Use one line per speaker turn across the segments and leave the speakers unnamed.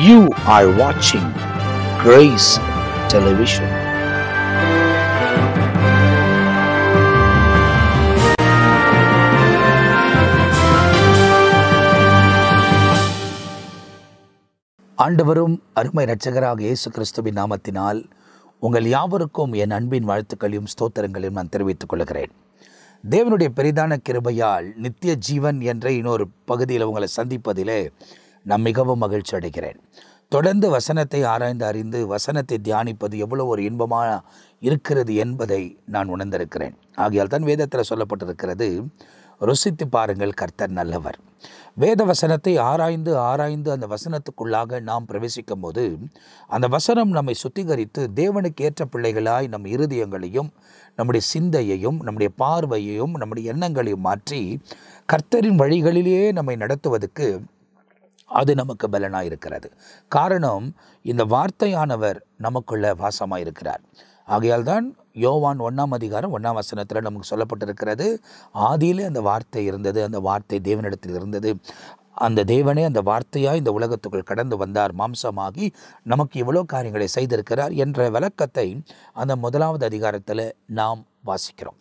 You are watching Grace Television. ஆண்டவரும் அருமை இரட்சகராக இயேசு கிறிஸ்துவின் நாமத்தினால் உங்கள் யாவருக்கும் என் அன்பின் வாழ்த்துக்களையும் ஸ்தோத்திரங்களையும் நான் தெரிவித்துக் கொள்கிறேன். தேவனுடைய பெரிதான கிருபையால் நித்திய ஜீவன் என்ற இன்னொரு பகுதியில் உங்களை சந்திப்பதிலே நான் மிகவும் மகிழ்ச்சி அடைகிறேன். தொடர்ந்து வசனத்தை ஆராய்ந்து அறிந்து வசனத்தை தியானிப்பது எவ்வளோ ஒரு இன்பமாக இருக்கிறது என்பதை நான் உணர்ந்திருக்கிறேன். ஆகையால் தான் வேதத்தில் சொல்லப்பட்டிருக்கிறது, ருசித்து பாருங்கள், கர்த்தர் நல்லவர். வேத வசனத்தை ஆராய்ந்து அந்த வசனத்துக்குள்ளாக நாம் பிரவேசிக்கும் போது அந்த வசனம் நம்மை சுத்திகரித்து தேவனுக்கு ஏற்ற பிள்ளைகளாய் நம் இருதயங்களையும் நம்முடைய சிந்தையையும் நம்முடைய பார்வையையும் நம்முடைய எண்ணங்களையும் மாற்றி கர்த்தரின் வழிகளிலேயே நம்மை நடத்துவதற்கு அது நமக்கு பலனாக இருக்கிறது. காரணம், இந்த வார்த்தையானவர் நமக்குள்ள வாசமாக இருக்கிறார். ஆகையால் தான் யோவான் 1 அதிகாரம் 1 நமக்கு சொல்லப்பட்டிருக்கிறது, ஆதியிலே அந்த வார்த்தை இருந்தது, அந்த வார்த்தை தேவனிடத்தில் இருந்தது, அந்த தேவனே அந்த வார்த்தையாய் இந்த உலகத்துக்குள் கடந்து வந்தார், மாம்சமாகி நமக்கு இவ்வளோ காரியங்களை செய்திருக்கிறார் என்ற விளக்கத்தை அந்த 1 அதிகாரத்தில் நாம் வாசிக்கிறோம்.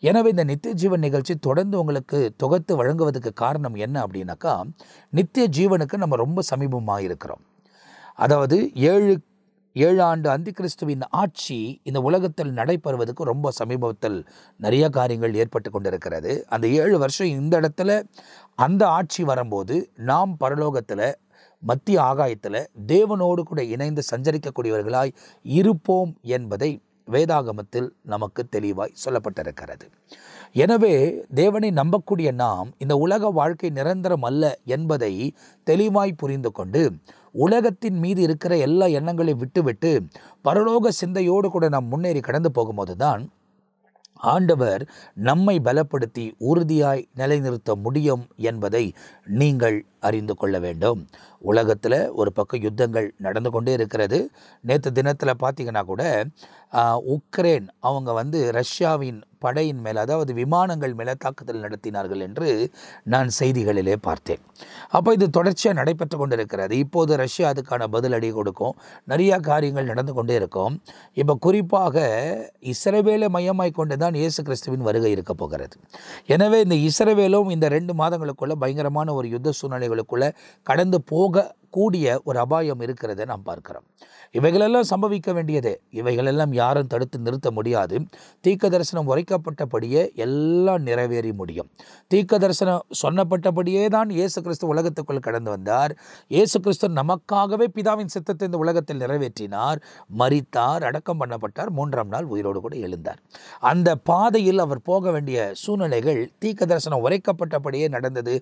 எனவே இந்த நித்திய ஜீவன் நிகழ்ச்சி தொடர்ந்து உங்களுக்கு தொகுத்து வழங்குவதற்கு காரணம் என்ன அப்படின்னாக்கா, நித்திய ஜீவனுக்கு நம்ம ரொம்ப சமீபமாக இருக்கிறோம். அதாவது 7 ஆண்டு அந்தி கிறிஸ்துவின் ஆட்சி இந்த உலகத்தில் நடைபெறுவதற்கு ரொம்ப சமீபத்தில் நிறைய காரியங்கள் ஏற்பட்டு கொண்டிருக்கிறது. அந்த 7 வருஷம் இந்த இடத்துல அந்த ஆட்சி வரும்போது நாம் பரலோகத்தில் மத்திய ஆகாயத்தில் தேவனோடு கூட இணைந்து சஞ்சரிக்கக்கூடியவர்களாய் இருப்போம் என்பதை வேதாகமத்தில் நமக்கு தெளிவாய் சொல்லப்பட்டிருக்கிறது. எனவே தேவனை நம்பக்கூடிய நாம் இந்த உலக வாழ்க்கை நிரந்தரம் அல்ல என்பதை தெளிவாய் புரிந்து கொண்டு உலகத்தின் மீது இருக்கிற எல்லா எண்ணங்களையும் விட்டுவிட்டு பரலோக சிந்தையோடு கூட நாம் முன்னேறி கடந்து போகும்போது தான் ஆண்டவர் நம்மை பலப்படுத்தி உறுதியாய் நிலைநிறுத்த முடியும் என்பதை நீங்கள் அறிந்து கொள்ள வேண்டும். உலகத்தில் ஒரு பக்கம் யுத்தங்கள் நடந்து கொண்டே இருக்கிறது. நேற்று தினத்தில் பார்த்தீங்கன்னா கூட உக்ரைன் அவங்க ரஷ்யாவின் படையின் மேலே, அதாவது விமானங்கள் மேலே தாக்குதல் நடத்தினார்கள் என்று நான் செய்திகளிலே பார்த்தேன். அப்போ இது தொடர்ச்சியாக நடைபெற்று கொண்டிருக்கிறது. இப்போது ரஷ்யா அதுக்கான பதிலடி கொடுக்கும், நிறையா காரியங்கள் நடந்து கொண்டே இருக்கும். இப்போ குறிப்பாக இஸ்ரவேலை மையமாய் கொண்டு தான் இயேசு கிறிஸ்துவின் வருகை இருக்க போகிறது. எனவே இந்த இஸ்ரவேலும் இந்த 2 மாதங்களுக்குள்ள பயங்கரமான ஒரு யுத்த சூழ்நிலைகளுக்குள்ளே கடந்து போகக்கூடிய ஒரு அபாயம் இருக்கிறத நாம் பார்க்கிறோம். இவைகளெல்லாம் சம்பவிக்க வேண்டியதே, இவைகளெல்லாம் யாரும் தடுத்து நிறுத்த முடியாது. தீர்க்க தரிசனம் உரைக்கப்பட்டபடியே எல்லாம் நிறைவேறி முடியும். தீர்க்க தரிசனம் சொன்னப்பட்டபடியே தான் இயேசு கிறிஸ்து உலகத்துக்குள் கடந்து வந்தார். இயேசு கிறிஸ்து நமக்காகவே பிதாவின் சித்தத்தை இந்த உலகத்தில் நிறைவேற்றினார், மரித்தார், அடக்கம் பண்ணப்பட்டார், 3ஆம் நாள் உயிரோடு கூட எழுந்தார். அந்த பாதையில் அவர் போக வேண்டிய சூழ்நிலைகள் தீர்க்க தரிசனம் உரைக்கப்பட்டபடியே நடந்தது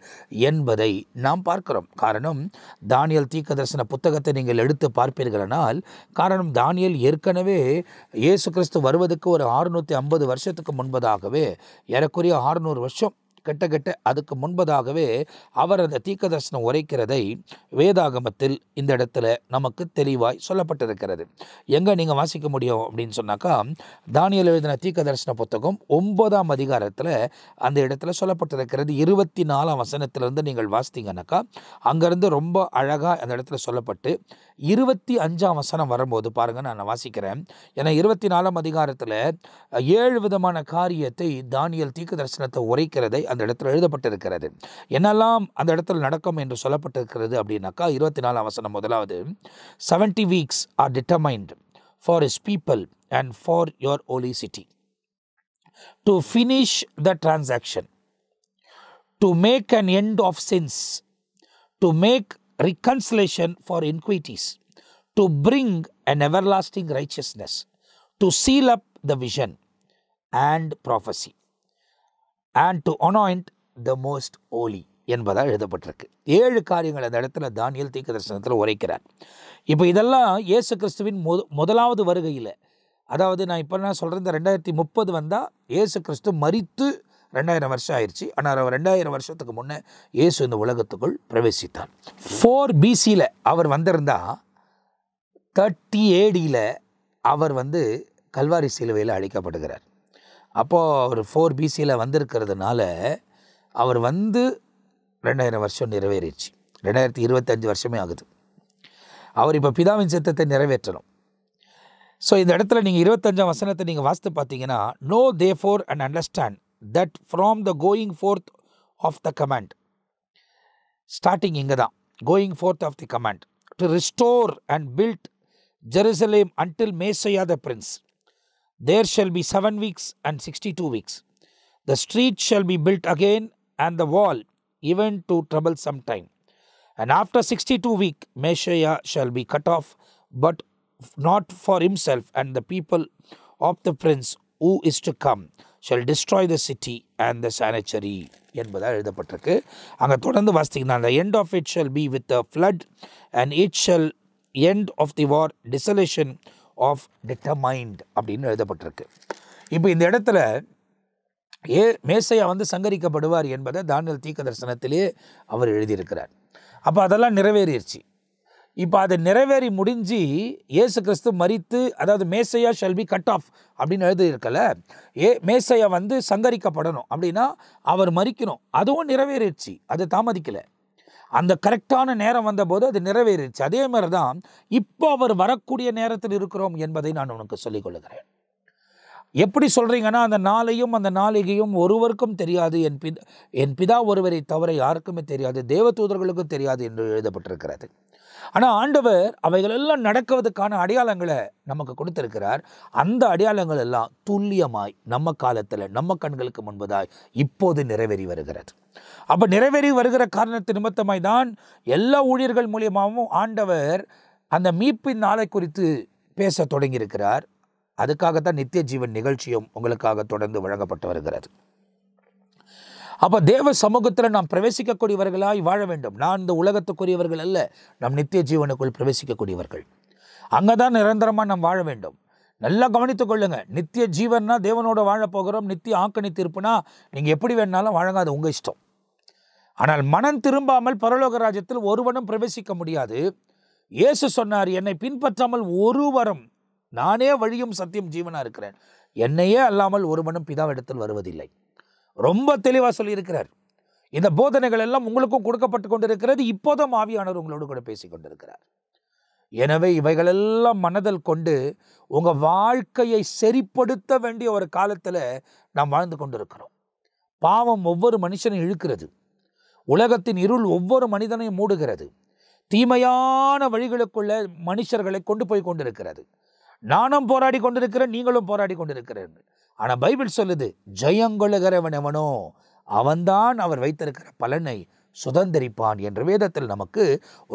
என்பதை நாம் பார்க்கிறோம். காரணம், தானியேல் தீர்க்க தரிசன புத்தகத்தை நீங்கள் எடுத்து பார்ப்பீர்களானால், காரணம் தானியேல் ஏற்கனவே இயேசு கிறிஸ்து வருவதற்கு ஒரு 650 வருஷத்துக்கு முன்பதாகவே, ஏறக்குறைய 600 வருஷம் கிட்ட அதுக்கு முன்பதாகவே அவர் அந்த தீர்க்க தரிசனம் உரைக்கிறதை வேதாகமத்தில் இந்த இடத்துல நமக்கு தெளிவாய் சொல்லப்பட்டிருக்கிறது. எங்கே நீங்கள் வாசிக்க முடியும் அப்படின்னு சொன்னாக்கா, தானியேல் எழுதின தீர்க்க தரிசன புத்தகம் 9ஆம் அதிகாரத்தில் அந்த இடத்துல சொல்லப்பட்டிருக்கிறது. 24ஆம் வசனத்திலிருந்து நீங்கள் வாசித்தீங்கன்னாக்கா அங்கேருந்து ரொம்ப அழகாக அந்த இடத்துல சொல்லப்பட்டு 25ஆம் வசனம் வரும்போது பாருங்கள், நான் வாசிக்கிறேன். ஏன்னா 24ஆம் அதிகாரத்தில் 7 விதமான காரியத்தை தானியேல் தீர்க்க தரிசனத்தை உரைக்கிறதை அந்த இடத்துல எழுதப்பட்டிருக்கிறது. என்னெல்லாம் அந்த இடத்துல நடக்கும் என்று சொல்லப்பட்டிருக்கிறது அப்படின்னாக்கா, 24ஆம் வசனம் முதலாவது, 70 weeks are determined for his people and for your holy city to finish the transaction, to make an end of sins, to make reconciliation for iniquities, to bring an everlasting righteousness, to seal up the vision and prophecy, and to anoint the most holy என்பதாக எழுதப்பட்டிருக்கு. 7 காரியங்கள் அந்த இடத்துல தானியேல் தீர்க்க தரிசனத்தில் உரைக்கிறார். இப்போ இதெல்லாம் இயேசு கிறிஸ்துவின் முதலாவது வருகையில், அதாவது நான் இப்போ என்ன சொல்கிறேன், இந்த 2030 வந்தால் இயேசு கிறிஸ்து மரித்து 2000 வருஷம் ஆயிடுச்சு. ஆனால் அவர் 2000 வருஷத்துக்கு முன்னே இயேசு இந்த உலகத்துக்குள் பிரவேசித்தார். 4 BCயில் அவர் வந்திருந்தால் 30 ADயில் அவர் கல்வாரி சிலுவையில் அழைக்கப்படுகிறார். அப்போது அவர் 4 BCயில் வந்திருக்கிறதுனால அவர் 2000 வருஷம் நிறைவேறிடுச்சு. 2025 வருஷமே ஆகுது. அவர் இப்போ பிதாவின் சித்தத்தை நிறைவேற்றணும். ஸோ இந்த இடத்துல நீங்கள் 25ஆம் வசனத்தை நீங்கள் வாசித்து பார்த்தீங்கன்னா, know therefore and understand that from the going forth of the command, starting இங்கே தான், going forth of the command to restore and build Jerusalem until Messiah the prince, there shall be 7 weeks and 62 weeks. The street shall be built again and the wall even to trouble some time. And after 62 weeks, Messiah shall be cut off, but not for himself, and the people of the prince who is to come shall destroy the city and the sanctuary என்பதாக எழுதப்பட்டிருக்கு. அங்கே தொடர்ந்து வாசித்தீங்கன்னா, the end of it shall be with the flood, and it shall end of the war, desolation of determined அப்படின்னு எழுதப்பட்டிருக்கு. இப்போ இந்த இடத்துல மேசையா சங்கரிக்கப்படுவார் என்பதை தானியேல் தீர்க்க தரிசனத்திலே அவர் எழுதியிருக்கிறார். அப்போ அதெல்லாம் நிறைவேறிடுச்சு. இப்போ அது நிறைவேறி முடிஞ்சு இயேசு கிறிஸ்து மரித்து, அதாவது மேசையா ஷல் பி கட் ஆஃப் அப்படின்னு எழுதியிருக்கல, மேசையா சங்கரிக்கப்படணும் அப்படின்னா அவர் மரிக்கணும், அதுவும் நிறைவேறிடுச்சு, அது தாமதிக்கலை. அந்த கரெக்டான நேரம் வந்தபோது அது நிறைவேறிடுச்சு. அதே மாதிரி தான் இப்போ அவர் வரக்கூடிய நேரத்தில் இருக்கிறோம் என்பதை நான் உனக்கு சொல்லிக் கொள்ளுகிறேன். எப்படி சொல்கிறீங்கன்னா, அந்த நாளையும் அந்த நாளிகையும் ஒருவருக்கும் தெரியாது, என் பிதா ஒருவரை தவிர யாருக்குமே தெரியாது, தேவதூதர்களுக்கும் தெரியாது என்று எழுதப்பட்டிருக்கிறது. ஆனால் ஆண்டவர் அவைகளெல்லாம் நடக்குவதற்கான அடையாளங்களை நமக்கு கொடுத்திருக்கிறார். அந்த அடையாளங்கள் எல்லாம் துல்லியமாய் நம்ம காலத்தில் நம்ம கண்களுக்கு முன்பதாய் இப்போது நிறைவேறி வருகிறது. அப்போ நிறைவேறி வருகிற காரணத்து நிமித்தமாய் தான் எல்லா ஊழியர்கள் மூலியமாகவும் ஆண்டவர் அந்த மீட்பின் நாளை குறித்து பேச தொடங்கியிருக்கிறார். அதுக்காகத்தான் நித்திய ஜீவன் நிகழ்ச்சியும் உங்களுக்காக தொடர்ந்து வழங்கப்பட்டு வருகிறது. அப்போ தேவ சமூகத்தில் நாம் பிரவேசிக்கக்கூடியவர்களாய் வாழ வேண்டும். நான் இந்த உலகத்துக்குரியவர்கள் அல்ல, நம் நித்திய ஜீவனுக்குள் பிரவேசிக்கக்கூடியவர்கள். அங்கே தான் நிரந்தரமாக நாம் வாழ வேண்டும். நல்லா கவனித்துக் கொள்ளுங்க. நித்திய ஜீவன்னா தேவனோட வாழ போகிறோம். நித்திய ஆக்கணி தீர்ப்புனா நீங்கள் எப்படி வேணாலும் வாழங்க, அது உங்கள் இஷ்டம். ஆனால் மனம் திரும்பாமல் பரலோக ராஜ்யத்தில் ஒருவனும் பிரவேசிக்க முடியாது. இயேசு சொன்னார், என்னை பின்பற்றாமல் ஒருவரும், நானே வழியும் சத்தியம் ஜீவனாக இருக்கிறேன், என்னையே அல்லாமல் ஒருவனும் பிதாவிடத்தில் வருவதில்லை. ரொம்ப தெளிவாக சொல்லியிருக்கிறார். இந்த போதனைகள் எல்லாம் உங்களுக்கும் கொடுக்கப்பட்டு கொண்டிருக்கிறது. இப்போதும் ஆவியானவர் உங்களோடு கூட பேசி கொண்டிருக்கிறார். எனவே இவைகளெல்லாம் மனதில் கொண்டு உங்கள் வாழ்க்கையை சரிப்படுத்த வேண்டிய ஒரு காலத்தில் நாம் வாழ்ந்து கொண்டிருக்கிறோம். பாவம் ஒவ்வொரு மனுஷனையும் இழுக்கிறது. உலகத்தின் இருள் ஒவ்வொரு மனிதனையும் மூடுகிறது. தீமையான வழிகளுக்குள்ள மனுஷர்களை கொண்டு போய் கொண்டிருக்கிறது. நானும் போராடி கொண்டிருக்கிறேன், நீங்களும் போராடி கொண்டிருக்கிறேன். ஆனால் பைபிள் சொல்லுது, ஜெயங்கொள்ளுகிறவன் எவனோ அவன்தான் அவர் வைத்திருக்கிற பலனை சுதந்திரிப்பான் என்று வேதத்தில் நமக்கு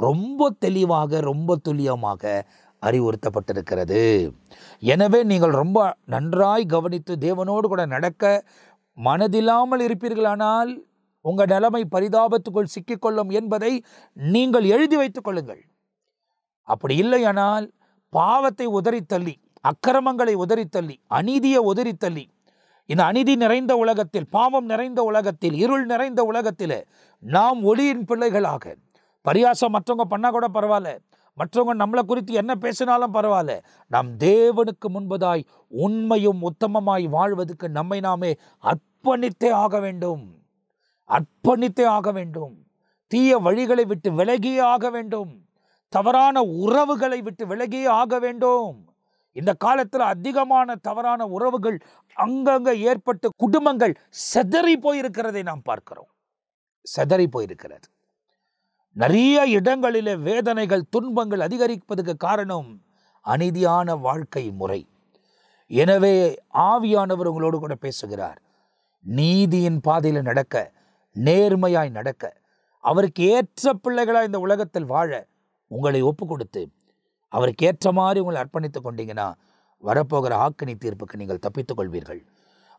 ரொம்ப தெளிவாக ரொம்ப துல்லியமாக அறிவுறுத்தப்பட்டிருக்கிறது. எனவே நீங்கள் ரொம்ப நன்றாய் கவனித்து தேவனோடு கூட நடக்க மனதில்லாமல் இருப்பீர்களானால் உங்கள் நிலைமை பரிதாபத்துக்குள் சிக்கிக்கொள்ளும் என்பதை நீங்கள் எழுதி வைத்துக் கொள்ளுங்கள். அப்படி இல்லையானால் பாவத்தை உதறித்தள்ளி, அக்கிரமங்களை உதறித்தள்ளி, அநீதியை உதறித்தள்ளி, இந்த அநீதி நிறைந்த உலகத்தில், பாவம் நிறைந்த உலகத்தில், இருள் நிறைந்த உலகத்தில் நாம் ஒளியின் பிள்ளைகளாக, பரியாசம் மற்றவங்க பண்ணால் கூட பரவாயில்ல, மற்றவங்க நம்மளை குறித்து என்ன பேசினாலும் பரவாயில்ல, நாம் தேவனுக்கு முன்பதாய் உண்மையும் உத்தமமாய் வாழ்வதற்கு நம்மை நாமே அர்ப்பணித்தே ஆக வேண்டும். அர்ப்பணித்தே ஆக வேண்டும். தீய வழிகளை விட்டு விலகியே ஆக வேண்டும். தவறான உறவுகளை விட்டு விலகியே ஆக வேண்டும். இந்த காலத்தில் அதிகமான தவறான உறவுகள் அங்கங்கே ஏற்பட்டு குடும்பங்கள் சிதறி போயிருக்கிறதை நாம் பார்க்கிறோம். சிதறி போயிருக்கிறது. நிறைய இடங்களிலே வேதனைகள், துன்பங்கள் அதிகரிப்பதற்கு காரணம் அநீதியான வாழ்க்கை முறை. எனவே ஆவியானவர் உங்களோடு கூட பேசுகிறார். நீதியின் பாதையில் நடக்க, நேர்மையாய் நடக்க, அவருக்கு ஏற்ற பிள்ளைகளாய் இந்த உலகத்தில் வாழ உங்களை ஒப்பு கொடுத்து அவருக்கு ஏற்ற மாதிரி உங்களை அர்ப்பணித்துக் கொண்டீங்கன்னா வரப்போகிற ஆக்கினி தீர்ப்புக்கு நீங்கள் தப்பித்துக் கொள்வீர்கள்.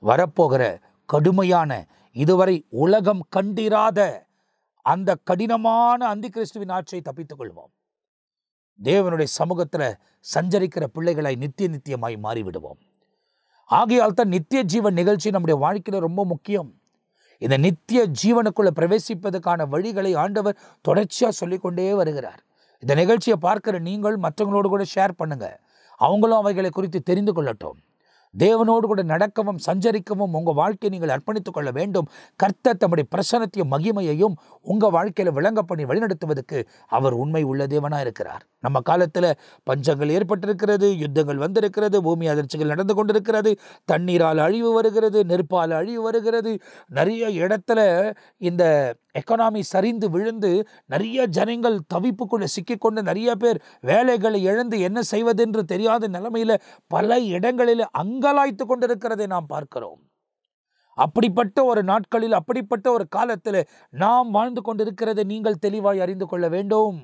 வரப்போகிற கடுமையான, இதுவரை உலகம் கண்டிராத அந்த கடினமான அந்தி கிறிஸ்துவின் ஆட்சியை தப்பித்துக் கொள்வோம். தேவனுடைய சமூகத்தில் சஞ்சரிக்கிற பிள்ளைகளாய் நித்தியமாய் மாறிவிடுவோம். ஆகையால் தான் நித்திய ஜீவன் நிகழ்ச்சி நம்முடைய வாழ்க்கையில் ரொம்ப முக்கியம். இந்த நித்திய ஜீவனுக்குள்ள பிரவேசிப்பதற்கான வழிகளை ஆண்டவர் தொடர்ச்சியாக சொல்லிக்கொண்டே வருகிறார். இந்த நிகழ்ச்சியை பார்க்கிற நீங்கள் மற்றவங்களோடு கூட ஷேர் பண்ணுங்க. அவங்களும் அவைகளை குறித்து தெரிந்து கொள்ளட்டும். தேவனோடு கூட நடக்கவும் சஞ்சரிக்கவும் உங்கள் வாழ்க்கையை நீங்கள் அர்ப்பணித்துக் கொள்ள வேண்டும். கர்த்தர் தம்முடைய பிரசன்னத்தையும் மகிமையையும் உங்கள் வாழ்க்கையில் விளங்க பண்ணி வழிநடத்துவதற்கு அவர் உண்மை உள்ள தேவனாக இருக்கிறார். நம்ம காலத்தில் பஞ்சங்கள் ஏற்பட்டிருக்கிறது, யுத்தங்கள் வந்திருக்கிறது, பூமி அதிர்ச்சிகள் நடந்து கொண்டிருக்கிறது, தண்ணீரால் அழிவு வருகிறது, நெருப்பால் அழிவு வருகிறது. நிறைய இடத்துல இந்த எக்கானமி சரிந்து விழுந்து நிறைய ஜனங்கள் தவிப்புக்குள்ளே சிக்கிக்கொண்டு நிறைய பேர் வேலைகளை இழந்து என்ன செய்வதென்று தெரியாத நிலைமையில் பல இடங்களில் அங்கலாய்த்து கொண்டிருக்கிறதை நாம் பார்க்கிறோம். அப்படிப்பட்ட ஒரு நாட்களில், அப்படிப்பட்ட ஒரு காலத்தில் நாம் வாழ்ந்து கொண்டிருக்கிறதை நீங்கள் தெளிவாய் அறிந்து கொள்ள வேண்டும்.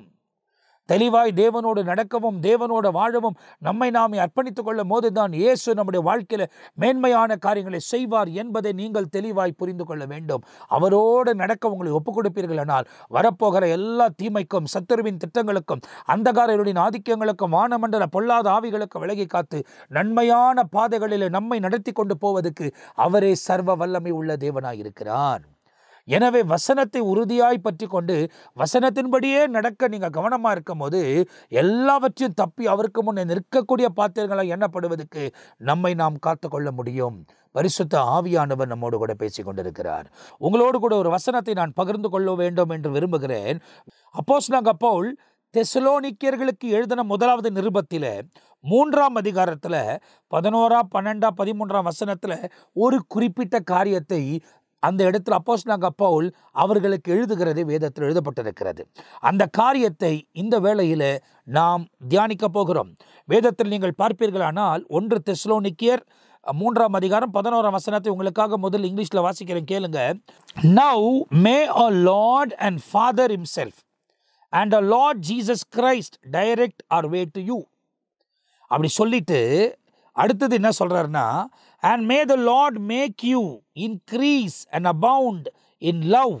தெளிவாய் தேவனோடு நடக்கவும் தேவனோடு வாழவும் நம்மை நாமே அர்ப்பணித்துக் கொள்ளும் போதுதான் இயேசு நம்முடைய வாழ்க்கையில் மேன்மையான காரியங்களை செய்வார் என்பதை நீங்கள் தெளிவாய் புரிந்து கொள்ள வேண்டும். அவரோடு நடக்க உங்களை ஒப்புக் கொடுப்பீர்கள் ஆனால் வரப்போகிற எல்லா தீமைக்கும், சத்துருவின் திட்டங்களுக்கும், அந்தகாரருடைய ஆதிக்கங்களுக்கும், வானமண்டல பொல்லாத ஆவிகளுக்கு விலகி காத்து நன்மையான பாதைகளில் நம்மை நடத்தி கொண்டு போவதற்கு அவரே சர்வ வல்லமை உள்ள தேவனாய் இருக்கிறார். எனவே வசனத்தை உறுதியாய் பற்றி கொண்டு வசனத்தின்படியே நடக்க நீங்கள் கவனமாக இருக்கும் போது எல்லாவற்றையும் தப்பி அவருக்கு முன்னே நிற்கக்கூடிய பாத்திரங்களை எண்ணப்படுவதற்கு நம்மை நாம் காத்து கொள்ள முடியும். பரிசுத்த ஆவியானவர் நம்மோடு கூட பேசி கொண்டிருக்கிறார். உங்களோடு கூட ஒரு வசனத்தை நான் பகிர்ந்து கொள்ள வேண்டும் என்று விரும்புகிறேன். அப்போஸ்தலனாகிய பவுல் தெசலோனிக்கேயர்களுக்கு எழுதின முதலாவது நிருபத்தில் 3ஆம் அதிகாரத்தில் 11, 12, 13 வசனத்தில் ஒரு குறிப்பிட்ட காரியத்தை அந்த இடத்துல அப்போஸ்தலனாகிய பவுல் அவர்களுக்கு எழுதுகிறது வேதத்தில் எழுதப்பட்டிருக்கிறது. அந்த காரியத்தை இந்த வேளையில் நாம் தியானிக்க போகிறோம். வேதத்தில் நீங்கள் பார்ப்பீர்களானால் 1 தெசலோனிக்கேயர் 3ஆம் அதிகாரம் 11 வசனத்தை உங்களுக்காக முதல் இங்கிலீஷில் வாசிக்கிறேன், கேளுங்க. Now may our Lord and Father himself and our Lord Jesus Christ direct our way to you. அப்படி சொல்லிட்டு அடுத்தது என்ன சொல்றாருன்னா, and may the Lord make you increase and abound in love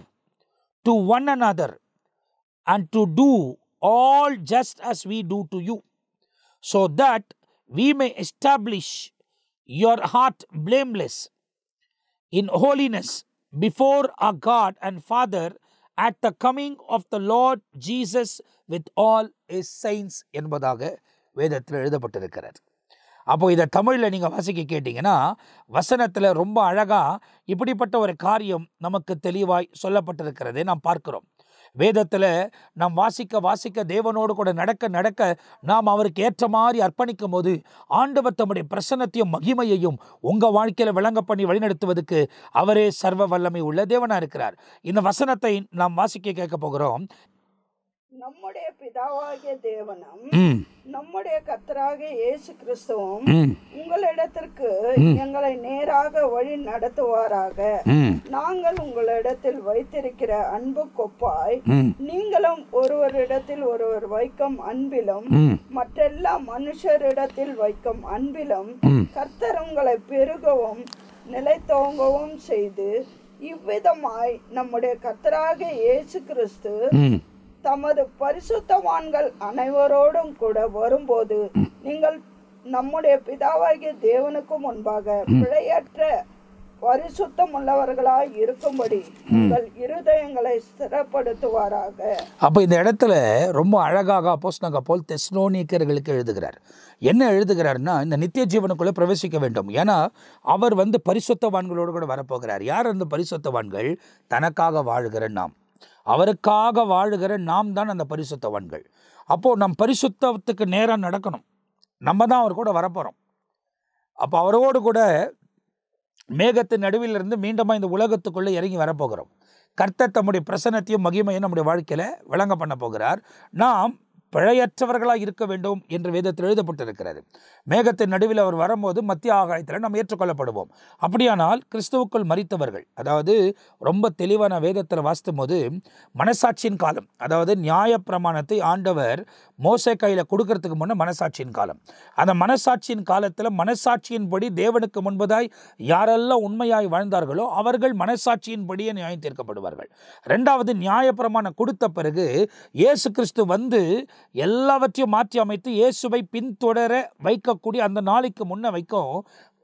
to one another and to do all just as we do to you, so that we may establish your heart blameless in holiness before our God and Father at the coming of the Lord Jesus with all his saints என்பதாக வேதத்தில் எழுதப்பட்டிருக்கிறது. அப்போ இதை தமிழில் நீங்கள் வாசிக்க கேட்டிங்கன்னா வசனத்தில் ரொம்ப அழகாக இப்படிப்பட்ட ஒரு காரியம் நமக்கு தெளிவாய் சொல்லப்பட்டிருக்கிறதை நாம் பார்க்கிறோம். வேதத்தில் நாம் வாசிக்க தேவனோடு கூட நடக்க நாம் அவருக்கு ஏற்ற மாதிரி அர்ப்பணிக்கும் போது ஆண்டவர் தம்முடைய பிரசன்னத்தையும் மகிமையையும் உங்கள் வாழ்க்கையில் விளங்க பண்ணி வழிநடத்துவதற்கு அவரே சர்வ வல்லமை உள்ள தேவனாக இருக்கிறார். இந்த வசனத்தை நாம் வாசிக்க கேட்க போகிறோம்.
நம்முடைய பிதாவாகிய தேவனும் நம்முடைய கர்த்தராகிய இயேசு கிறிஸ்துவும் உங்களிடத்திற்கு எங்களை நேராக வழி நடத்துவாராக. நாங்கள் உங்களிடத்தில் வைத்திருக்கிற அன்பு கொப்பாய் நீங்களும் ஒருவரிடத்தில் ஒருவர் வைக்கும் அன்பிலும் மற்றெல்லா மனுஷரிடத்தில் வைக்கும் அன்பிலும் கர்த்தர் உங்களை பெருகவும் நிலைத்தோங்கவும் செய்து இவ்விதமாய் நம்முடைய கர்த்தராகிய இயேசு கிறிஸ்து தமது பரிசுத்தவான்கள் அனைவரோடும் கூட வரும்போது நீங்கள் நம்முடைய பிதாவாகிய தேவனுக்கு முன்பாக பிழையற்ற பரிசுத்தம் உள்ளவர்களாய் இருக்கும்படி உங்கள் இருதயங்களை ஸ்திரப்படுத்துவாராக.
அப்போ இந்த இடத்துல ரொம்ப அழகாக அப்போஸ்தலனாகிய பவுல் தெசலோனிக்கேயர்களுக்கு எழுதுகிறார். என்ன எழுதுகிறார்னா, இந்த நித்திய ஜீவனுக்குள்ளே பிரவேசிக்க வேண்டும். ஏன்னா அவர் பரிசுத்தவான்களோடு கூட வரப்போகிறார். யார் அந்த பரிசுத்தவான்கள்? தனக்காக வாழுகிற நாம், அவருக்காக வாழுகிற நாம் தான் அந்த பரிசுத்தவான்கள். அப்போது நம் பரிசுத்தத்துக்கு நேராக நடக்கணும். நம்ம தான் அவர் கூட வரப்போகிறோம். அப்போ அவரோடு கூட மேகத்தின் நடுவிலிருந்து மீண்டும் இந்த உலகத்துக்குள்ளே இறங்கி வரப்போகிறோம். கர்த்தர் தம்முடைய பிரசன்னத்தையும் மகிமையும் நம்முடைய வாழ்க்கையில் விளங்க பண்ண போகிறார். நாம் பிழையற்றவர்களாக இருக்க வேண்டும் என்று வேதத்தில் எழுதப்பட்டிருக்கிறது. மேகத்தின் நடுவில் அவர் வரும்போது மத்திய ஆகாயத்தில் நாம் ஏற்றுக்கொள்ளப்படுவோம். அப்படியானால் கிறிஸ்துவுக்குள் மரித்தவர்கள், அதாவது ரொம்ப தெளிவான வேதத்தில் வாசித்தும் போது மனசாட்சியின் காலம், அதாவது நியாயப்பிரமாணத்தை ஆண்டவர் மோசே கையில் கொடுக்கறதுக்கு முன்னே மனசாட்சியின் காலம். அந்த மனசாட்சியின் காலத்தில் மனசாட்சியின்படி தேவனுக்கு முன்பதாய் யாரெல்லாம் உண்மையாய் வாழ்ந்தார்களோ அவர்கள் மனசாட்சியின்படியே நியாயம் தீர்க்கப்படுவார்கள். ரெண்டாவது, நியாயப்பிரமாணம் கொடுத்த பிறகு இயேசு கிறிஸ்து வந்து எல்லாவற்றையும் மாற்றி அமைத்து இயேசுவை பின்தொடர வைக்கக்கூடிய அந்த நாளைக்கு முன்ன வைக்கும்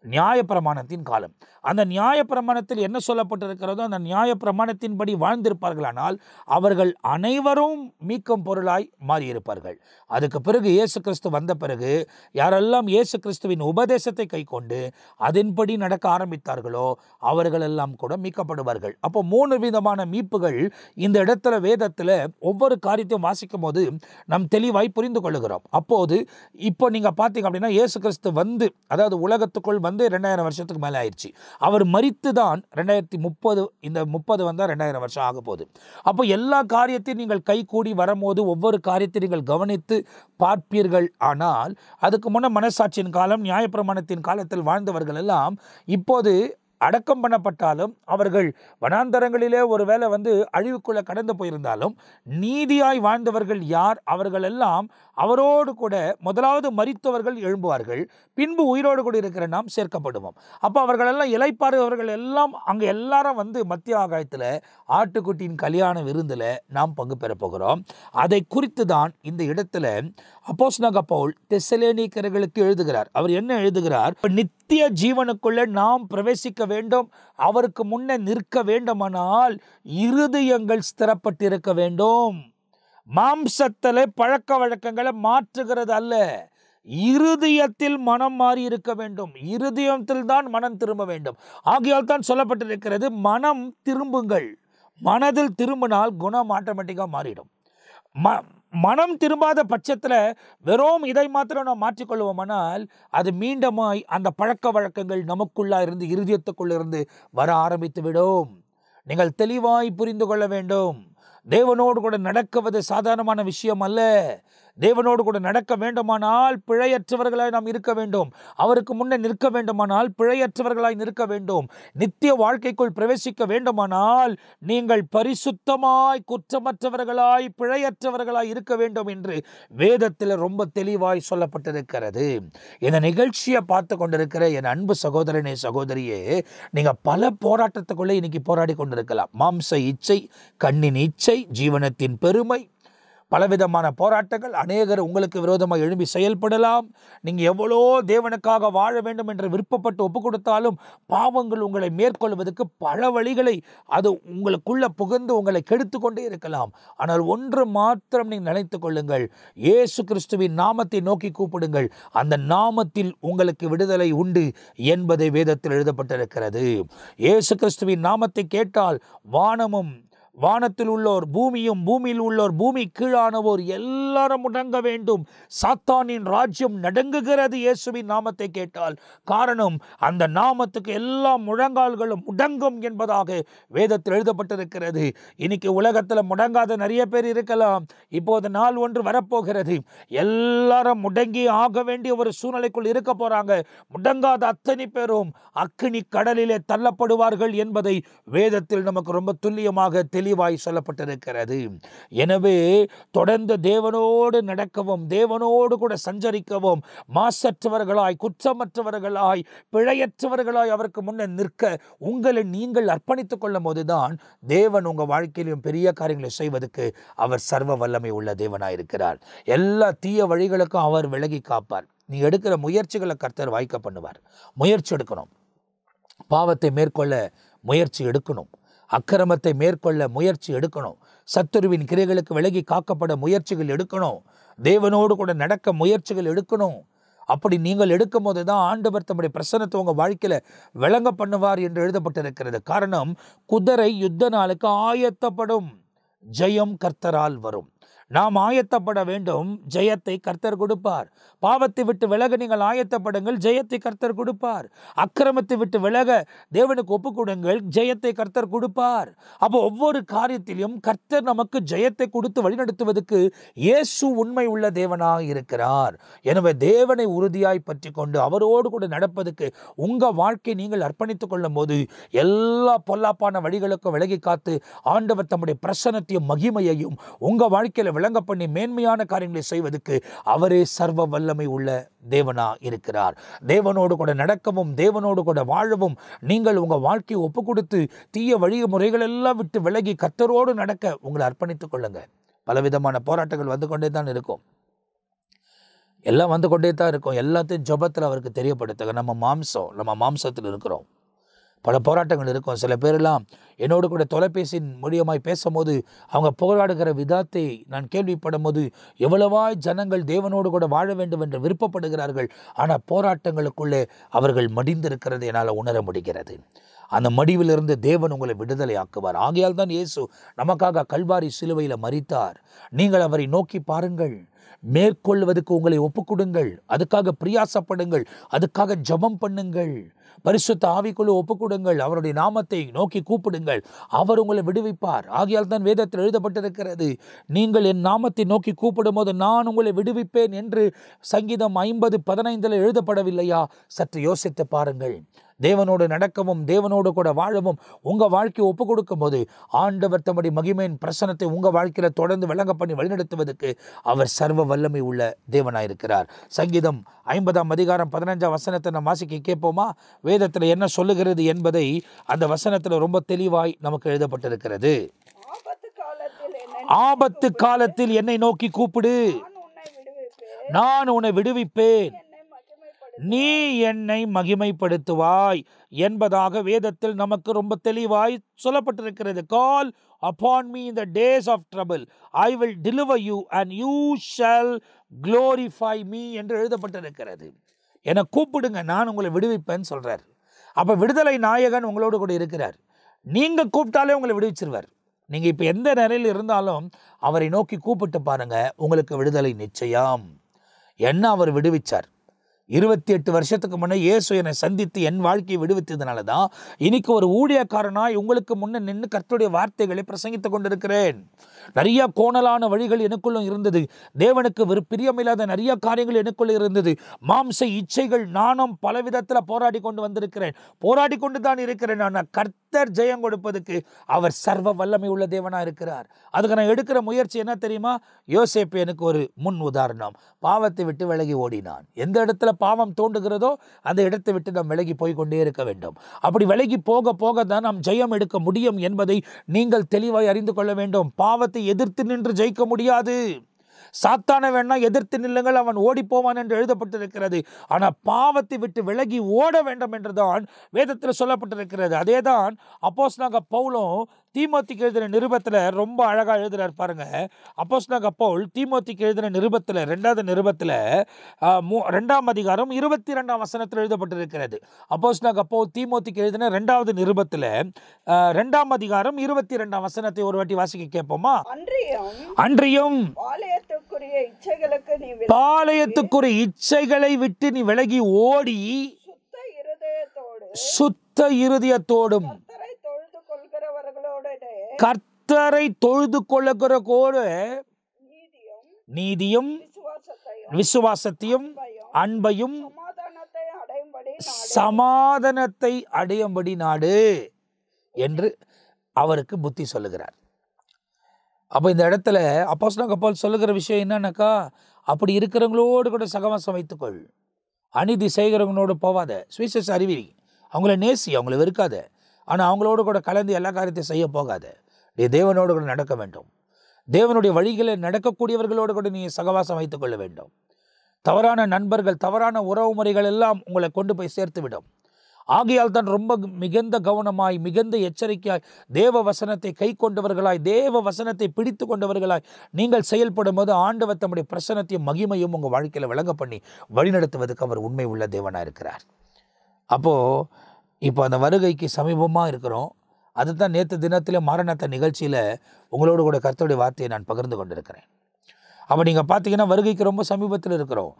நியாயப்பிரமாணத்தின் காலம். அந்த நியாயப்பிரமாணத்தில் என்ன சொல்லப்பட்டிருக்கிறதோ அந்த நியாயப்பிரமாணத்தின்படி வாழ்ந்திருப்பார்களானால் அவர்கள் அனைவரும் மீட்கும் பொருளாய் மாறியிருப்பார்கள். அதுக்கு பிறகு இயேசு கிறிஸ்து வந்த பிறகு யாரெல்லாம் இயேசு கிறிஸ்துவின் உபதேசத்தை கை கொண்டு அதன்படி நடக்க ஆரம்பித்தார்களோ அவர்களெல்லாம் கூட மீட்கப்படுவார்கள். அப்போ 3 விதமான மீட்புகள் இந்த இடத்துல வேதத்தில் ஒவ்வொரு காரியத்தையும் வாசிக்கும் போது நாம் தெளிவாய் புரிந்து கொள்ளுகிறோம். அப்போது இப்போ நீங்கள் பார்த்தீங்க அப்படின்னா இயேசு கிறிஸ்து வந்து, அதாவது உலகத்துக்குள் வந்து 2000 வருஷத்துக்கு மேலே ஆயிடுச்சு. அவர் மரித்து தான் 2030, இந்த 30 வந்தால் 2000 வருஷம் ஆக போகுது. அப்போ எல்லா காரியத்தையும் நீங்கள் கை கூடி வரும்போது ஒவ்வொரு காரியத்தையும் நீங்கள் கவனித்து பார்ப்பீர்கள். ஆனால் அதுக்கு முன்ன மனசாட்சியின் காலம், நியாயப்பிரமாணத்தின் காலத்தில் வாழ்ந்தவர்கள் எல்லாம் இப்போது அடக்கம் பண்ணப்பட்டாலும் அவர்கள் வனாந்தரங்களிலே ஒருவேளை வந்து அழிவுக்குள்ள கடந்து போயிருந்தாலும் நீதியாய் வாழ்ந்தவர்கள் யார்? அவர்கள் எல்லாம் அவரோடு கூட முதலாவது மரித்தவர்கள் எழும்புவார்கள், பின்பு உயிரோடு கூட இருக்கிற நாம் சேர்க்கப்படுவோம். அப்போ அவர்களெல்லாம் இளைப்பாறு, அவர்கள் எல்லாம் அங்கே எல்லாரும் வந்து மத்திய ஆகாயத்தில் ஆட்டுக்குட்டியின் கல்யாண விருந்தில் நாம் பங்கு பெற போகிறோம். அதை குறித்து தான் இந்த இடத்துல அப்போஸ்தலனாகிய பவுல் தெசலோனிக்கர்களுக்கு எழுதுகிறார். அவர் என்ன எழுதுகிறார்? நித்திய ஜீவனுக்குள்ளே நாம் பிரவேசிக்க வேண்டும், அவருக்கு முன்னே நிற்க வேண்டுமானால் இருதயங்கள் ஸ்திரப்பட்டிருக்க வேண்டும். மாம்சத்திலே பழக்க வழக்கங்களை மாற்றுகிறது அல்ல, இருதயத்தில் மனம் மாறி இருக்க வேண்டும். இருதயத்தில் தான் மனம் திரும்ப வேண்டும். ஆகையால் தான் சொல்லப்பட்டிருக்கிறது, மனம் திரும்புங்கள். மனதில் திரும்பினால் குணம் ஆட்டோமேட்டிக்காக மாறிடும். மனம் திரும்பாத பட்சத்தில் வெறும் இதை மாத்திரம் நாம் மாற்றிக்கொள்வோமானால் அது மீண்டுமாய் அந்த பழக்க வழக்கங்கள் நமக்குள்ளா இருந்து இருதயத்துக்குள்ள இருந்து வர ஆரம்பித்து விடும். நீங்கள் தெளிவாய் புரிந்து கொள்ள வேண்டும். தேவனோடு கூட நடக்குவது சாதாரணமான விஷயம் அல்ல. தேவனோடு கூட நடக்க வேண்டுமானால் பிழையற்றவர்களாய் நாம் இருக்க வேண்டும். அவருக்கு முன்னே நிற்க வேண்டுமானால் பிழையற்றவர்களாய் நிற்க வேண்டும். நித்திய வாழ்க்கைக்குள் பிரவேசிக்க வேண்டுமானால் நீங்கள் பரிசுத்தமாய், குற்றமற்றவர்களாய், பிழையற்றவர்களாய் இருக்க வேண்டும் என்று வேதத்தில் ரொம்ப தெளிவாய் சொல்லப்பட்டிருக்கிறது. இந்த நிகழ்ச்சியை பார்த்து கொண்டிருக்கிற என் அன்பு சகோதரனே, சகோதரியே, நீங்கள் பல போராட்டத்துக்குள்ளே இன்னைக்கு போராடி கொண்டிருக்கலாம். மாம்ச இச்சை, கண்ணின் இச்சை, ஜீவனத்தின் பெருமை, பலவிதமான போராட்டங்கள், அநேகர் உங்களுக்கு விரோதமாக எழும்பி செயல்படலாம். நீங்கள் எவ்வளோ தேவனுக்காக வாழ வேண்டும் என்று விருப்பப்பட்டு ஒப்பு கொடுத்தாலும் பாவங்கள் உங்களை மேற்கொள்வதற்கு பல வழிகளை அது உங்களுக்குள்ள புகுந்து உங்களை கெடுத்து கொண்டே இருக்கலாம். ஆனால் ஒன்று மாத்திரம் நீங்கள் நினைத்து கொள்ளுங்கள், இயேசு கிறிஸ்துவின் நாமத்தை நோக்கி கூப்பிடுங்கள். அந்த நாமத்தில் உங்களுக்கு விடுதலை உண்டு என்பதை வேதத்தில் எழுதப்பட்டிருக்கிறது. இயேசு கிறிஸ்துவின் நாமத்தை கேட்டால் வானமும் வானத்தில் உள்ளோர், பூமியும் பூமியில் உள்ளோர், பூமி கீழானவோர் எல்லாரும் முடங்க வேண்டும். சாத்தானின் ராஜ்யம் நடுங்குகிறது இயேசுவின் நாமத்தை கேட்டால். காரணம், அந்த நாமத்துக்கு எல்லா முழங்கால்களும் முடங்கும் என்பதாக வேதத்தில் எழுதப்பட்டிருக்கிறது. இன்னைக்கு உலகத்தில் முடங்காத நிறைய பேர் இருக்கலாம். இப்போது நாள் ஒன்று வரப்போகிறது, எல்லாரும் முடங்கி ஆக வேண்டிய ஒரு சூழ்நிலைக்குள் இருக்க போறாங்க. முடங்காத அத்தனை பேரும் அக்கினி கடலிலே தள்ளப்படுவார்கள் என்பதை வேதத்தில் நமக்கு ரொம்ப துல்லியமாக தெளிவாய் சொல்லப்பட்டிருக்கிறது. எனவே தொடர்ந்து தேவனோடு நடக்கவும், தேவனோடு கூட சஞ்சரிக்கவும், மாசற்றவர்களாய், குற்றமற்றவர்களாய், பிழையற்றவர்களாய் அவருக்கு முன்னே நிற்க உங்களை நீங்கள் அர்ப்பணித்துக் கொள்ளும் போதுதான் தேவன் உங்கள் வாழ்க்கையிலும் பெரிய காரியங்களை செய்வதற்கு அவர் சர்வ வல்லமை உள்ள தேவனாயிருக்கிறார். எல்லா தீய வழிகளுக்கும் அவர் விலகி காப்பார். நீ எடுக்கிற முயற்சிகளை கர்த்தர் வாய்க்க பண்ணுவார். முயற்சி எடுக்கணும். பாவத்தை மேற்கொள்ள முயற்சி எடுக்கணும். அக்கிரமத்தை மேற்கொள்ள முயற்சி எடுக்கணும். சத்துருவின் கிரைகளுக்கு விலகி காக்கப்பட முயற்சிகள் எடுக்கணும். தேவனோடு கூட நடக்க முயற்சிகள் எடுக்கணும். அப்படி நீங்கள் எடுக்கும் போது தான் ஆண்டவர் தம்முடைய பிரசன்னத்தை உங்கள் வாழ்க்கையில் விளங்க பண்ணுவார் என்று எழுதப்பட்டிருக்கிறது. காரணம், குதிரை யுத்த நாளுக்கு ஆயத்தப்படும், ஜெயம் கர்த்தரால் வரும். நாம் ஆயத்தப்பட வேண்டும், ஜெயத்தை கர்த்தர் கொடுப்பார். பாவத்தை விட்டு விலக நீங்கள் ஆயத்தப்படுங்கள், ஜெயத்தை கர்த்தர் கொடுப்பார். அக்கிரமத்தை விட்டு விலக தேவனுக்கு ஒப்பு கொடுங்கள், ஜெயத்தை கர்த்தர் கொடுப்பார். அப்போ ஒவ்வொரு காரியத்திலும் கர்த்தர் நமக்கு ஜெயத்தை கொடுத்து வழிநடத்துவதற்கு இயேசு உண்மை உள்ள தேவனாக இருக்கிறார். எனவே தேவனை உறுதியாய் பற்றி கொண்டு அவரோடு கூட நடப்பதற்கு உங்கள் வாழ்க்கை நீங்கள் அர்ப்பணித்துக் கொள்ளும் போது எல்லா பொல்லாப்பான வழிகளுக்கும் விலகி காத்து ஆண்டவர் தம்முடைய பிரசன்னத்தையும் மகிமையையும் உங்கள் வாழ்க்கையில் விளங்க பண்ணி மேன்மையான காரியங்களை செய்வதற்கு அவரே சர்வ வல்லமை உள்ள தேவனா இருக்கிறார். தேவனோடு கூட நடக்கவும், தேவனோடு கூட வாழவும் நீங்கள் உங்கள் வாழ்க்கையை ஒப்பு கொடுத்து தீய வழிமுறைகள் எல்லாம் விட்டு விலகி கர்த்தரோடு நடக்க உங்களை அர்ப்பணித்துக் கொள்ளுங்க. பலவிதமான போராட்டங்கள் வந்து கொண்டே தான் இருக்கும். எல்லாம் வந்து கொண்டே தான் இருக்கும். எல்லாத்தையும் ஜெபத்தில் அவருக்கு தெரியப்படுத்துங்க. நம்ம மாம்சத்தில் இருக்கிறோம். பல போராட்டங்கள் இருக்கும். சில பேரெல்லாம் என்னோடு கூட தொலைபேசியின் மூலியமாய் பேசும்போது அவங்க போராடுகிற விதத்தை நான் கேள்விப்படும் போது எவ்வளவாய் ஜனங்கள் தேவனோடு கூட வாழ வேண்டும் என்று விருப்பப்படுகிறார்கள். ஆனால் போராட்டங்களுக்குள்ளே அவர்கள் மடிந்திருக்கிறது என்னால் உணர முடிகிறது. அந்த மடிவிலிருந்து தேவன் உங்களை விடுதலை ஆக்குவார். ஆகையால் தான் இயேசு நமக்காக கல்வாரி சிலுவையில் மரித்தார். நீங்கள் அவரை நோக்கி பாருங்கள், மேற்கொள்வதற்கு உங்களை ஒப்புக்கொடுங்கள், அதுக்காக பிரயாசப்படுங்கள், அதுக்காக ஜெபம் பண்ணுங்கள், பரிசுத்த ஆவிக்குள்ள ஒப்புக்கொடுங்கள், அவருடைய நாமத்தை நோக்கி கூப்பிடுங்கள், அவர் உங்களை விடுவிப்பார். ஆகையால் தான் வேதத்தில் எழுதப்பட்டிருக்கிறது, நீங்கள் என் நாமத்தை நோக்கி கூப்பிடும் போது நான் உங்களை விடுவிப்பேன் என்று சங்கீதம் 50:15 எழுதப்படவில்லையா? சற்று யோசித்து பாருங்கள். தேவனோடு நடக்கவும் தேவனோடு கூட வாழவும் உங்கள் வாழ்க்கையை ஒப்பு கொடுக்கும் போது ஆண்டவர் தம்முடைய மகிமையின் பிரசனத்தை உங்கள் வாழ்க்கையில் தொடர்ந்து விளங்க பண்ணி வழிநடத்துவதற்கு அவர் சர்வ வல்லமை உள்ள தேவனாயிருக்கிறார். சங்கீதம் 50:15 நம்ம வாசிக்க கேட்போமா? வேதத்தில் என்ன சொல்லுகிறது என்பதை அந்த வசனத்தில் ரொம்ப தெளிவாய் நமக்கு எழுதப்பட்டிருக்கிறது. ஆபத்து காலத்தில் என்னை நோக்கி கூப்பிடு, நான் உன்னை விடுவிப்பேன், நீ என்னை மகிமைப்படுத்துவாய் என்பதாக வேதத்தில் நமக்கு ரொம்ப தெளிவாய் சொல்லப்பட்டிருக்கிறது. Call upon me in the days of trouble, I will deliver you and you shall glorify me என்று எழுதப்பட்டிருக்கிறது. என்னை கூப்பிடுங்க, நான் உங்களை விடுவிப்பேன்னு சொல்றார். அப்ப விடுதலை நாயகன் உங்களோடு கூட இருக்கிறார். நீங்க கூப்பிட்டாலே உங்களை விடுவிச்சிருவார். நீங்க இப்ப எந்த நிலையில் இருந்தாலும் அவரை நோக்கி கூப்பிட்டு பாருங்க, உங்களுக்கு விடுதலை நிச்சயம். என்ன அவர் விடுவிச்சார். 28 வருஷத்துக்கு முன்னே இயேசு என்னை சந்தித்து என் வாழ்க்கையை விடுவித்ததுனால தான் இன்னைக்கு ஒரு ஊழியக்காரனாய் உங்களுக்கு முன்னே நின்று கர்த்தருடைய வார்த்தைகளை பிரசங்கித்துக் கொண்டிருக்கிறேன். நிறைய கோணலான வழிகள் எனக்குள்ள இருந்தது. தேவனுக்கு பிரியமில்லாத நிறைய காரியங்கள் எனக்குள்ள இருந்தது. மாம்ச இச்சைகள் நானும் பல விதத்தில் போராடி கொண்டு வந்திருக்கிறேன், போராடி கொண்டு தான் இருக்கிறேன். ஆனால் கர்த்தர் ஜெயம் கொடுப்பதற்கு அவர் சர்வ வல்லமை உள்ள தேவனா இருக்கிறார். அதுக்கு நான் எடுக்கிற முயற்சி என்ன தெரியுமா? யோசேப்பு எனக்கு ஒரு முன் உதாரணம். பாவத்தை விட்டு விலகி ஓடினான். எந்த இடத்துல பாவம் தோன்றுகிறதோ அந்த இடத்தை விட்டு நாம் விலகி போய்கொண்டே இருக்க வேண்டும். அப்படி விலகி போக போக தான் நாம் ஜெயம் எடுக்க முடியும் என்பதை நீங்கள் தெளிவாய் அறிந்து கொள்ள வேண்டும். பாவத்தை எதிர்த்து நின்று ஜெயிக்க முடியாது. சாத்தானை வேணா எதிர்த்து நில்லுங்கள், அவன் ஓடி போவான் என்று எழுதப்பட்டிருக்கிறது. ஆனால் பாவத்தை விட்டு விலகி ஓட வேண்டும் என்றுதான் வேதத்தில் சொல்லப்பட்டிருக்கிறது. அதேதான் அப்போஸ்தலனாகிய பவுலும் தீமோத்திக்கு எழுதின நிருபத்தில் ரொம்ப அழகா எழுதுறார் பாருங்க. அப்போஸ்தலனாகிய பவுல் தீமோத்திக்கு எழுதின நிருபத்தில் 2வது நிருபத்தில் 2ஆம் அதிகாரம் 22ஆம் வசனத்தில் எழுதப்பட்டிருக்கிறது. அப்போஸ்தலனாகிய பவுல் தீமோத்திக்கு எழுதின 2வது நிருபத்தில் 2ஆம் அதிகாரம் 22ஆம் வசனத்தை ஒரு வாட்டி வாசிக்க கேட்போமா? அன்றியும் பாளையத்துக்குரிய இச்சைகளை விட்டு நீ விலகி ஓடி சுத்த இருதயத்தோடும் கர்த்தரை தொழுது கொள்ளுகிறோடு நீதியும் விசுவாசத்தையும் அன்பையும் சமாதானத்தை அடையும்படி நாடு என்று அவருக்கு புத்தி சொல்லுகிறார். அப்போ இந்த இடத்துல அப்போஸ்தலனாகிய பவுல் சொல்லுகிற விஷயம் என்னன்னாக்கா, அப்படி இருக்கிறவங்களோடு கூட சகவாசம் வைத்துக்கொள், அநீதி செய்கிறவங்களோடு போவாத, சுவிசேஷ அறிவி, அவங்கள நேசி, அவங்கள வெறுக்காத, ஆனால் அவங்களோடு கூட கலந்து எல்லா காரியத்தையும் செய்ய போகாத. நீ தேவனோடு கூட நடக்க வேண்டும். தேவனுடைய வழிகளில் நடக்கக்கூடியவர்களோடு கூட நீ சகவாசம் வைத்துக்கொள்ள வேண்டும். தவறான நண்பர்கள், தவறான உறவு முறைகள் எல்லாம் உங்களை கொண்டு போய் சேர்த்து விடும். ஆகையால் தான் ரொம்ப மிகுந்த கவனமாய், மிகுந்த எச்சரிக்கையாய், தேவ வசனத்தை கை கொண்டவர்களாய், தேவ வசனத்தை பிடித்து கொண்டவர்களாய் நீங்கள் செயல்படும் போது ஆண்டவர் தம்முடைய பிரசன்னத்தையும் மகிமையும் உங்கள் வாழ்க்கையில் விளங்க பண்ணி வழிநடத்துவதற்கு அவர் உண்மை உள்ள தேவனாக இருக்கிறார். அப்போது இப்போ அந்த வருகைக்கு சமீபமாக இருக்கிறோம். அதுதான் நேற்று தினத்தில் மாரணத்த நிகழ்ச்சியில் உங்களோடு கூட கர்த்தருடைய வார்த்தையை நான் பகிர்ந்து கொண்டிருக்கிறேன். அப்போ நீங்கள் பார்த்தீங்கன்னா வருகைக்கு ரொம்ப சமீபத்தில் இருக்கிறோம்.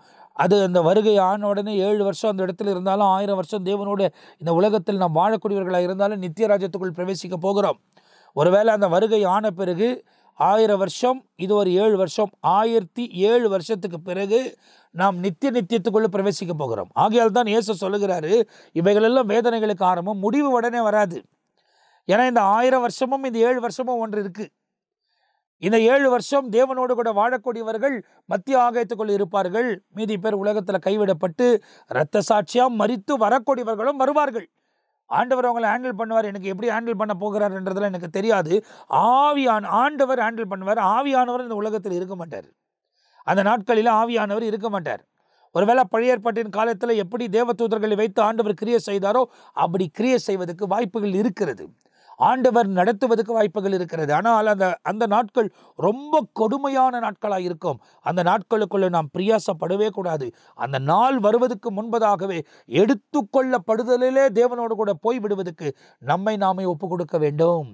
அது அந்த வருகை ஆன உடனே 7 வருஷம் அந்த இடத்துல இருந்தாலும் 1000 வருஷம் தேவனோடு இந்த உலகத்தில் நாம் வாழக்கூடியவர்களாக இருந்தாலும் நித்திய ராஜ்யத்துக்குள் பிரவேசிக்க போகிறோம். ஒருவேளை அந்த வருகை ஆன பிறகு 1000 வருஷம், இது ஒரு 7 வருஷம், 1007 வருஷத்துக்கு பிறகு நாம் நித்தியத்துக்குள்ளே பிரவேசிக்க போகிறோம். ஆகையால் தான் இயேசு சொல்லுகிறாரு, இவைகளெல்லாம் வேதனைகளுக்கு ஆரம்பம், முடிவு உடனே வராது. ஏன்னா இந்த 1000 வருஷமும் இந்த 7 வருஷமும் ஒன்று இருக்குது. இந்த 7 வருஷம் தேவனோடு கூட வாழக்கூடியவர்கள் மத்திய ஆகாயத்துக்குள் இருப்பார்கள். மீதி பேர் உலகத்தில் கைவிடப்பட்டு இரத்த சாட்சியாக மரித்து வரக்கூடியவர்களும் வருவார்கள். ஆண்டவர் அவங்களை ஹேண்டில் பண்ணுவார். எனக்கு எப்படி ஹேண்டில் பண்ண போகிறார்ன்றதுல எனக்கு தெரியாது. ஆண்டவர் ஹேண்டில் பண்ணுவார். ஆவியானவர் இந்த உலகத்தில் இருக்க மாட்டார். அந்த நாட்களில் ஆவியானவர் இருக்க மாட்டார். ஒருவேளை பழைய ஏற்பாட்டின் காலத்தில் எப்படி தேவதூதர்களை வைத்து ஆண்டவர் கிரியை செய்தாரோ அப்படி கிரியை செய்வதற்கு வாய்ப்புகள் இருக்கிறது. ஆண்டவர் நடத்துவதற்கு வாய்ப்புகள் இருக்கிறது. ஆனால் அந்த நாட்கள் ரொம்ப கொடுமையான நாட்களாக இருக்கும். அந்த நாட்களுக்குள்ள நாம் பிரியாசப்படவே கூடாது. அந்த நாள் வருவதற்கு முன்பதாகவே எடுத்துக்கொள்ளப்படுதலிலே தேவனோடு கூட போய்விடுவதற்கு நம்மை நாமே ஒப்பு கொடுக்க வேண்டும்.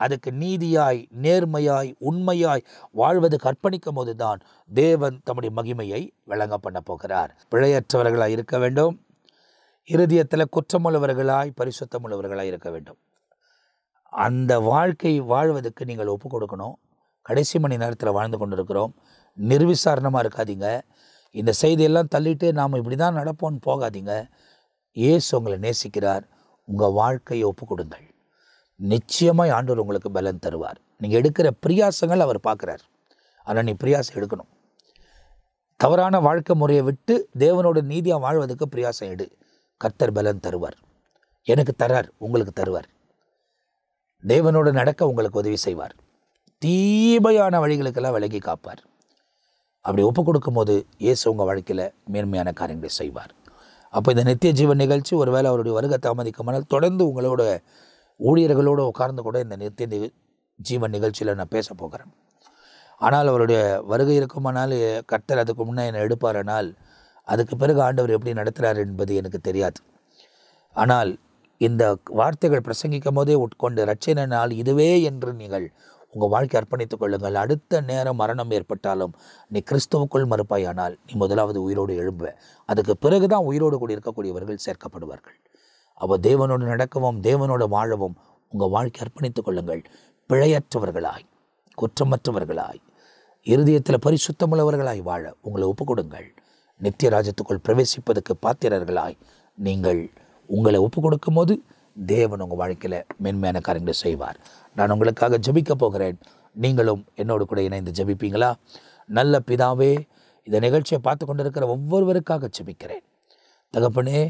அதுக்கு நீதியாய், நேர்மையாய், உண்மையாய் வாழ்வதற்கு அர்ப்பணிக்கும் போதுதான் தேவன் தம்முடைய மகிமையை விளங்க பண்ண போகிறார். பிழையற்றவர்களாய் இருக்க வேண்டும். இருதயத்தில் குற்றமுள்ளவர்களாய், பரிசுத்தமுள்ளவர்களாய் இருக்க வேண்டும். அந்த வாழ்க்கை வாழ்வதற்கு நீங்கள் ஒப்பு கொடுக்கணும். கடைசி மணி நேரத்தில் வாழ்ந்து கொண்டிருக்கிறோம். நிர்விசாரணமாக இருக்காதீங்க. இந்த செய்தியெல்லாம் தள்ளிட்டு நாம் இப்படி தான் நடப்போம்னு போகாதீங்க. இயேசு உங்களை நேசிக்கிறார். உங்கள் வாழ்க்கையை ஒப்பு கொடுங்கள். நிச்சயமாய் ஆண்டவர் உங்களுக்கு பலன் தருவார். நீங்கள் எடுக்கிற பிரியாசங்கள் அவர் பார்க்குறார். ஆனால் நீ பிரியாசம் எடுக்கணும். தவறான வாழ்க்கை முறையை விட்டு தேவனோட நீதியாக வாழ்வதற்கு பிரியாசம் எடு. கர்த்தர் பலன் தருவார். எனக்கு தரார், உங்களுக்கு தருவார். தேவனோடு நடக்க உங்களுக்கு உதவி செய்வார். தீமையான வழிகளுக்கெல்லாம் விலகி காப்பார். அப்படி ஒப்பு கொடுக்கும் போது இயேசு உங்கள் வாழ்க்கையில் மேன்மையான காரியங்களை செய்வார். அப்போ இந்த நித்திய ஜீவன் நிகழ்ச்சி ஒருவேளை அவருடைய வருகை தாமதிக்குமானால் தொடர்ந்து உங்களோட ஊழியர்களோடு உட்கார்ந்து கூட இந்த நித்திய ஜீவன் நிகழ்ச்சியில் நான் பேச போகிறேன். ஆனால் அவருடைய வருகை இருக்குமானால் கர்த்தர் அதுக்கு முன்னே என்னை எடுப்பாரானால் அதுக்கு பிறகு ஆண்டவர் எப்படி நடத்துகிறார் என்பது எனக்கு தெரியாது. ஆனால் இந்த வார்த்தைகள் பிரசங்கிக்கும் போதே உட்கொண்டு ரட்சணை நாள் இதுவே என்று நீங்கள் உங்கள் வாழ்க்கை அர்ப்பணித்துக் கொள்ளுங்கள். அடுத்த நேரம் மரணம் ஏற்பட்டாலும் நீ கிறிஸ்துவுக்குள் மறுப்பாயானால் நீ முதலாவது உயிரோடு எழும்புவ. அதுக்கு பிறகு தான் உயிரோடு கூட இருக்கக்கூடியவர்கள் சேர்க்கப்படுவார்கள். அப்போ தேவனோடு நடக்கவும் தேவனோடு வாழவும் உங்கள் வாழ்க்கை அர்ப்பணித்துக் கொள்ளுங்கள். பிழையற்றவர்களாய், குற்றமற்றவர்களாய், இருதயத்தில் பரிசுத்தமுள்ளவர்களாய் வாழ உங்களை ஒப்பு கொடுங்கள். நித்திய ராஜ்யத்துக்குள் பிரவேசிப்பதற்கு பாத்திரர்களாய் நீங்கள் உங்களை ஒப்பு கொடுக்கும் போது தேவன் உங்கள் வாழ்க்கையில் மேன்மையான காரியங்களை செய்வார். நான் உங்களுக்காக ஜெபிக்க போகிறேன். நீங்களும் என்னோடு கூட இணைந்து ஜெபிப்பீங்களா? நல்ல பிதாவே, இந்த நிகழ்ச்சியை பார்த்து கொண்டிருக்கிற ஒவ்வொருவருக்காக ஜெபிக்கிறேன். தகப்பனே,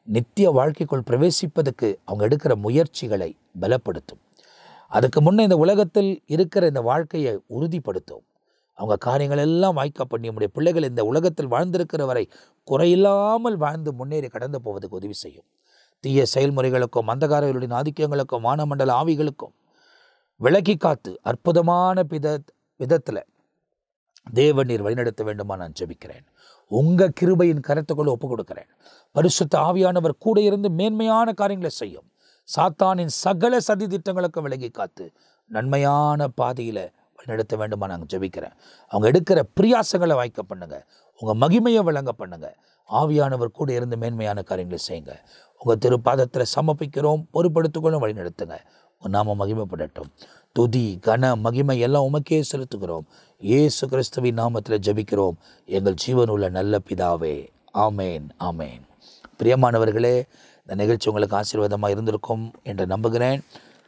நித்திய வாழ்க்கைக்குள் பிரவேசிப்பதற்கு அவங்க எடுக்கிற முயற்சிகளை பலப்படுத்தும். அதுக்கு முன்னே இந்த உலகத்தில் இருக்கிற இந்த வாழ்க்கையை உறுதிப்படுத்தும். அவங்க காரியங்கள் எல்லாம் வாய்க்க பண்ணி நம்முடைய பிள்ளைகள் இந்த உலகத்தில் வாழ்ந்திருக்கிற வரை குறையில்லாமல் வாழ்ந்து முன்னேறி கடந்து போவதற்கு உதவி செய்யும். தீய செயல்முறைகளுக்கும் அந்தகாரர்களுடைய ஆதிக்கங்களுக்கும் வானமண்டல ஆவிகளுக்கும் விலக்கி காத்து அற்புதமான விதத்தில் தேவன் நீர் வழிநடத்த வேண்டுமா நான் ஜெபிக்கிறேன். உங்கள் கிருபையின் கரத்துக்குள்ள ஒப்பு கொடுக்கிறேன். பரிசுத்த ஆவியானவர் கூட இருந்து மேன்மையான காரியங்களை செய்யும். சாத்தானின் சகல சதி திட்டங்களுக்கும் விலகி காத்து நன்மையான பாதையில் வழிநடத்த வேண்டுமா நாங்கள் ஜெபிக்கிறேன். அவங்க எடுக்கிற பிரியாசங்களை வாய்க்க பண்ணுங்க. உங்கள் மகிமையை விளங்க பண்ணுங்க. ஆவியானவர் கூட இருந்து மேன்மையான காரியங்களை செய்யுங்க. உங்கள் திருப்பாதத்தில் சமர்ப்பிக்கிறோம். பொறுப்படுத்திக்கொள்ளும் வழிநடத்துங்க. உங்கள் நாம மகிமைப்படட்டும். துதி, கன, மகிமை எல்லாம் உமக்கே செலுத்துகிறோம். இயேசு கிறிஸ்துவின் நாமத்தில் ஜெபிக்கிறோம் எங்கள் ஜீவனுள்ள நல்ல பிதாவே. ஆமேன், ஆமேன். பிரியமானவர்களே, இந்த நிகழ்ச்சி உங்களுக்கு ஆசீர்வாதமாக இருந்திருக்கும் என்று நம்புகிறேன்.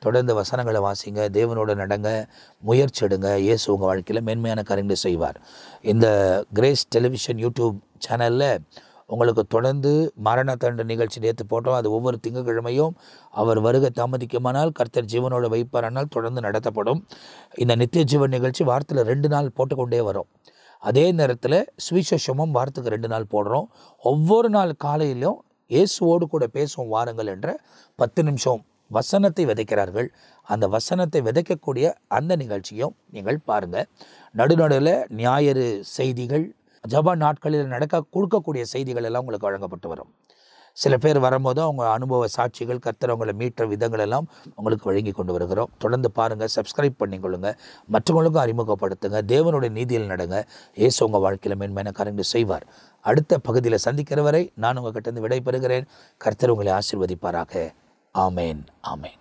தொடர்ந்து வசனங்களை வாசிங்க, தேவனோடு நடங்க, முயற்சி எடுங்க. இயேசு உங்கள் வாழ்க்கையில் மேன்மையான காரியங்களை செய்வார். இந்த கிரேஸ் டெலிவிஷன் யூடியூப் சேனலில் உங்களுக்கு தொடர்ந்து மரண தண்டு நிகழ்ச்சி நேற்று போட்டோம். அது ஒவ்வொரு திங்கட்கிழமையும் அவர் வருகை தாமதிக்குமானால் கர்த்தர் ஜீவனோட வைப்பாரானால் தொடர்ந்து நடத்தப்படும். இந்த நித்திய ஜீவன் நிகழ்ச்சி வாரத்தில் 2 நாள் போட்டுக்கொண்டே வரும். அதே நேரத்தில் சுவிசேஷமும் வாரத்துக்கு 2 நாள் போடுறோம். ஒவ்வொரு நாள் காலையிலும் இயேசுவோடு கூட பேசும் வாருங்கள் என்ற 10 நிமிஷம் வசனத்தை விதைக்கிறார்கள். அந்த வசனத்தை விதைக்கக்கூடிய அந்த நிகழ்ச்சியும் நீங்கள் பாருங்கள். நடுநடுவில் ஞாயிறு செய்திகள், ஜப நாட்களில் கொடுக்கக்கூடிய செய்திகள் எல்லாம் உங்களுக்கு வழங்கப்பட்டு வரும். சில பேர் வரும்போது அவங்க அனுபவ சாட்சிகள், கர்த்தர் அவங்களை மீட்ட விதங்கள் எல்லாம் உங்களுக்கு வழங்கி கொண்டு வருகிறோம். தொடர்ந்து பாருங்கள், சப்ஸ்கிரைப் பண்ணிக்கொள்ளுங்க, மற்றவங்களுக்கும் அறிமுகப்படுத்துங்க. தேவனுடைய நீதியில் நடங்க. இயேசு உங்கள் வாழ்க்கையில் மேன்மையான காரியங்களை செய்வார். அடுத்த பகுதியில் சந்திக்கிற வரை நான் உங்கள் கிட்டேருந்து விடைபெறுகிறேன். கர்த்தர் உங்களை ஆசீர்வதிப்பாராக. ஆமேன், ஆமேன்.